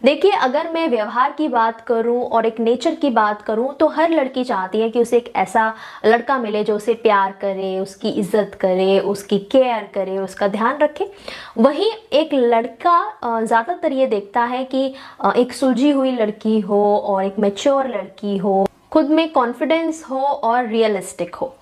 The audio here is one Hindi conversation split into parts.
देखिए, अगर मैं व्यवहार की बात करूं और एक नेचर की बात करूं तो हर लड़की चाहती है कि उसे एक ऐसा लड़का मिले जो उसे प्यार करे, उसकी इज्जत करे, उसकी केयर करे, उसका ध्यान रखे। वहीं एक लड़का ज़्यादातर ये देखता है कि एक सुलझी हुई लड़की हो और एक मैच्योर लड़की हो, खुद में कॉन्फिडेंस हो और रियलिस्टिक हो।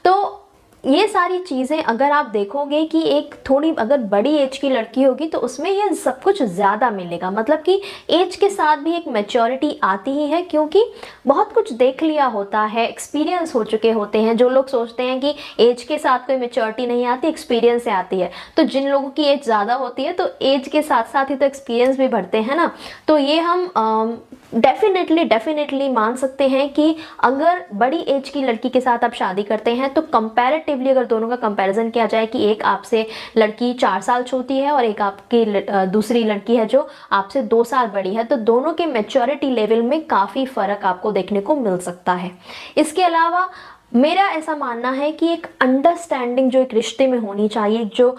तो ये सारी चीज़ें अगर आप देखोगे कि एक थोड़ी अगर बड़ी एज की लड़की होगी तो उसमें ये सब कुछ ज़्यादा मिलेगा। मतलब कि एज के साथ भी एक मैच्योरिटी आती ही है, क्योंकि बहुत कुछ देख लिया होता है, एक्सपीरियंस हो चुके होते हैं। जो लोग सोचते हैं कि एज के साथ कोई मैच्योरिटी नहीं आती, एक्सपीरियंस से आती है, तो जिन लोगों की एज ज़्यादा होती है तो एज के साथ साथ ही तो एक्सपीरियंस भी बढ़ते हैं ना। तो ये हम डेफिनेटली मान सकते हैं कि अगर बड़ी एज की लड़की के साथ आप शादी करते हैं तो कंपैरेटिवली अगर दोनों का कंपैरिजन किया जाए कि एक आपसे लड़की 4 साल छोटी है और एक आपकी दूसरी लड़की है जो आपसे 2 साल बड़ी है, तो दोनों के मैच्योरिटी लेवल में काफ़ी फ़र्क आपको देखने को मिल सकता है। इसके अलावा मेरा ऐसा मानना है कि एक अंडरस्टैंडिंग जो एक रिश्ते में होनी चाहिए, जो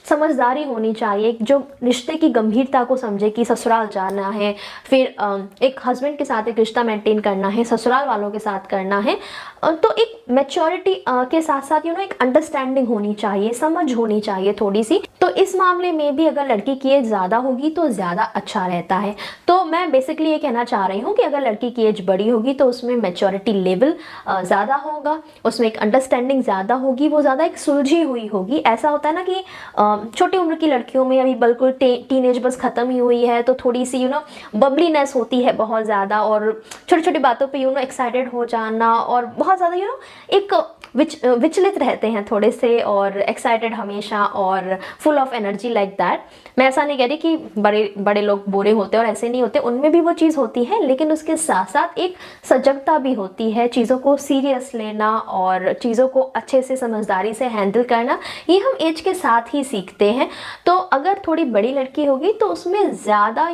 समझदारी होनी चाहिए, जो रिश्ते की गंभीरता को समझे कि ससुराल जाना है, फिर एक हस्बैंड के साथ एक रिश्ता मेंटेन करना है, ससुराल वालों के साथ करना है, तो एक मैच्योरिटी के साथ साथ एक अंडरस्टैंडिंग होनी चाहिए, समझ होनी चाहिए थोड़ी सी। तो इस मामले में भी अगर लड़की की एज ज़्यादा होगी तो ज़्यादा अच्छा रहता है। तो मैं बेसिकली ये कहना चाह रही हूँ कि अगर लड़की की एज बड़ी होगी तो उसमें मैच्योरिटी लेवल ज़्यादा होगा, उसमें एक अंडरस्टैंडिंग ज़्यादा होगी, वो ज़्यादा एक सुलझी हुई होगी। ऐसा होता है ना कि छोटी उम्र की लड़कियों में अभी बिल्कुल टीनेज बस ख़त्म ही हुई है तो थोड़ी सी बबलीनेस होती है बहुत ज़्यादा, और छोटी छोटी बातों पे एक्साइटेड हो जाना और बहुत ज़्यादा एक विचलित रहते हैं थोड़े से, और एक्साइटेड हमेशा और full of energy like that. मैं ऐसा नहीं कह रही कि बड़े बड़े लोग बुरे होते हैं और ऐसे नहीं होते, उनमें भी वो चीज़ होती है, लेकिन उसके साथ साथ एक सजगता भी होती है, चीज़ों को सीरियस लेना और चीज़ों को अच्छे से समझदारी से हैंडल करना, ये हम एज के साथ ही सीखते हैं। तो अगर थोड़ी बड़ी लड़की होगी तो उसमें ज़्यादा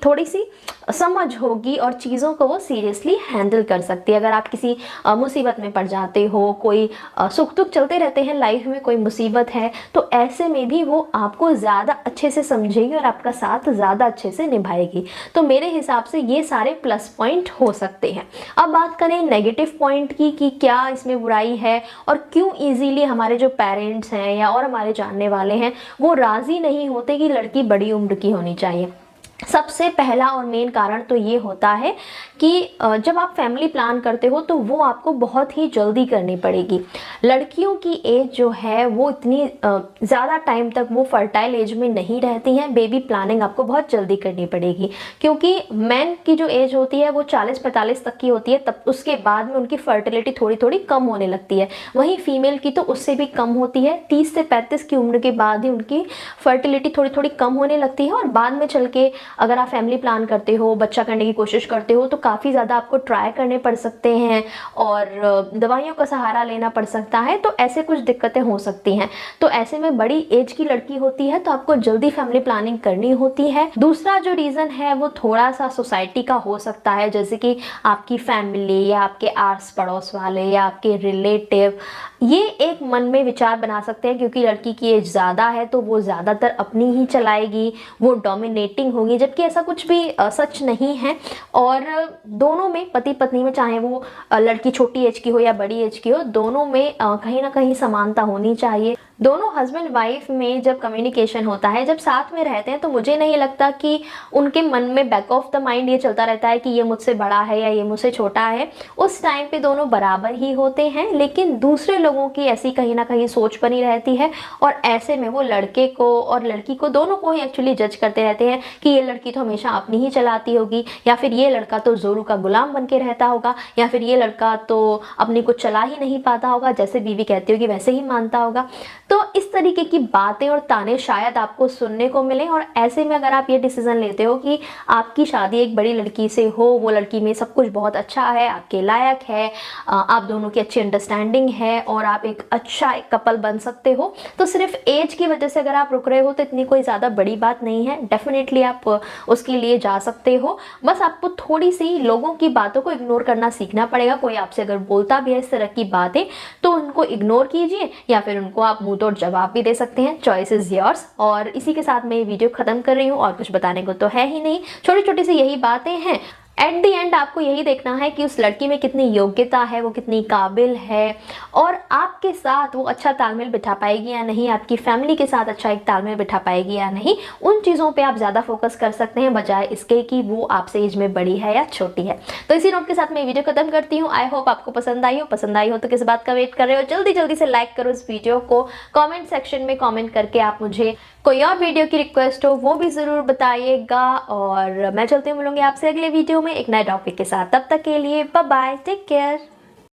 थोड़ी सी समझ होगी और चीज़ों को वो सीरियसली हैंडल कर सकती है। अगर आप किसी मुसीबत में पड़ जाते हो, कोई सुख दुख चलते रहते हैं लाइफ में, कोई मुसीबत है, तो ऐसे में भी वो आपको ज़्यादा अच्छे से समझेगी और आपका साथ ज़्यादा अच्छे से निभाएगी। तो मेरे हिसाब से ये सारे प्लस पॉइंट हो सकते हैं। अब बात करें नेगेटिव पॉइंट की कि क्या इसमें बुराई है और क्यों ईजीली हमारे जो पेरेंट्स हैं या और हमारे जानने वाले हैं वो राज़ी नहीं होते कि लड़की बड़ी उम्र की होनी चाहिए। सबसे पहला और मेन कारण तो ये होता है कि जब आप फैमिली प्लान करते हो तो वो आपको बहुत ही जल्दी करनी पड़ेगी। लड़कियों की एज जो है वो इतनी ज़्यादा टाइम तक वो फर्टाइल एज में नहीं रहती हैं। बेबी प्लानिंग आपको बहुत जल्दी करनी पड़ेगी, क्योंकि मैन की जो एज होती है वो 40-45 तक की होती है, तब उसके बाद में उनकी फर्टिलिटी थोड़ी थोड़ी कम होने लगती है। वहीं फीमेल की तो उससे भी कम होती है, 30 से 35 की उम्र के बाद ही उनकी फर्टिलिटी थोड़ी थोड़ी कम होने लगती है। और बाद में चल के अगर आप फैमिली प्लान करते हो, बच्चा करने की कोशिश करते हो, तो काफ़ी ज़्यादा आपको ट्राई करने पड़ सकते हैं और दवाइयों का सहारा लेना पड़ सकता है। तो ऐसे कुछ दिक्कतें हो सकती हैं। तो ऐसे में बड़ी एज की लड़की होती है तो आपको जल्दी फैमिली प्लानिंग करनी होती है। दूसरा जो रीज़न है वो थोड़ा सा सोसाइटी का हो सकता है, जैसे कि आपकी फैमिली या आपके आस पड़ोस वाले या आपके रिलेटिव ये एक मन में विचार बना सकते हैं, क्योंकि लड़की की एज ज़्यादा है तो वो ज़्यादातर अपनी ही चलाएगी, वो डोमिनेटिंग होगी, जबकि ऐसा कुछ भी सच नहीं है। और दोनों में, पति पत्नी में, चाहे वो लड़की छोटी एज की हो या बड़ी एज की हो, दोनों में कहीं ना कहीं समानता होनी चाहिए। दोनों हस्बैंड वाइफ में जब कम्युनिकेशन होता है, जब साथ में रहते हैं, तो मुझे नहीं लगता कि उनके मन में बैक ऑफ द माइंड ये चलता रहता है कि ये मुझसे बड़ा है या ये मुझसे छोटा है। उस टाइम पे दोनों बराबर ही होते हैं, लेकिन दूसरे लोगों की ऐसी कहीं ना कहीं सोच बनी रहती है और ऐसे में वो लड़के को और लड़की को, दोनों को ही एक्चुअली जज करते रहते हैं कि ये लड़की तो हमेशा अपनी ही चलाती होगी, या फिर ये लड़का तो जोरू का गुलाम बन के रहता होगा, या फिर ये लड़का तो अपनी को चला ही नहीं पाता होगा, जैसे बीवी कहती होगी वैसे ही मानता होगा। तो इस तरीके की बातें और ताने शायद आपको सुनने को मिले। और ऐसे में अगर आप ये डिसीजन लेते हो कि आपकी शादी एक बड़ी लड़की से हो, वो लड़की में सब कुछ बहुत अच्छा है, आपके लायक है, आप दोनों की अच्छी अंडरस्टैंडिंग है और आप एक अच्छा एक कपल बन सकते हो, तो सिर्फ एज की वजह से अगर आप रुक रहे हो तो इतनी कोई ज़्यादा बड़ी बात नहीं है। डेफिनेटली आप उसके लिए जा सकते हो। बस आपको थोड़ी सी लोगों की बातों को इग्नोर करना सीखना पड़ेगा। कोई आपसे अगर बोलता भी है इस तरह की बातें तो उनको इग्नोर कीजिए, या फिर उनको आप मुंह तोड़ जवाब भी दे सकते हैं, चॉइस इज योर्स। और इसी के साथ मैं ये वीडियो ख़त्म कर रही हूँ, और कुछ बताने को तो है ही नहीं, छोटी छोटी सी यही बातें हैं। एट द एंड आपको यही देखना है कि उस लड़की में कितनी योग्यता है, वो कितनी काबिल है, और आपके साथ वो अच्छा तालमेल बिठा पाएगी या नहीं, आपकी फैमिली के साथ अच्छा एक तालमेल बिठा पाएगी या नहीं। उन चीज़ों पे आप ज़्यादा फोकस कर सकते हैं, बजाय इसके कि वो आपसे एज में बड़ी है या छोटी है। तो इसी नोट के साथ मैं वीडियो खत्म करती हूँ। आई होप आपको पसंद आई हो तो किस बात का वेट कर रहे हो, जल्दी जल्दी से लाइक करो इस वीडियो को। कॉमेंट सेक्शन में कॉमेंट करके आप मुझे कोई और वीडियो की रिक्वेस्ट हो वो भी ज़रूर बताइएगा, और मैं चलती हूँ, मिलूंगी आपसे अगले वीडियो में एक नए टॉपिक के साथ। तब तक के लिए बाय बाय, टेक केयर।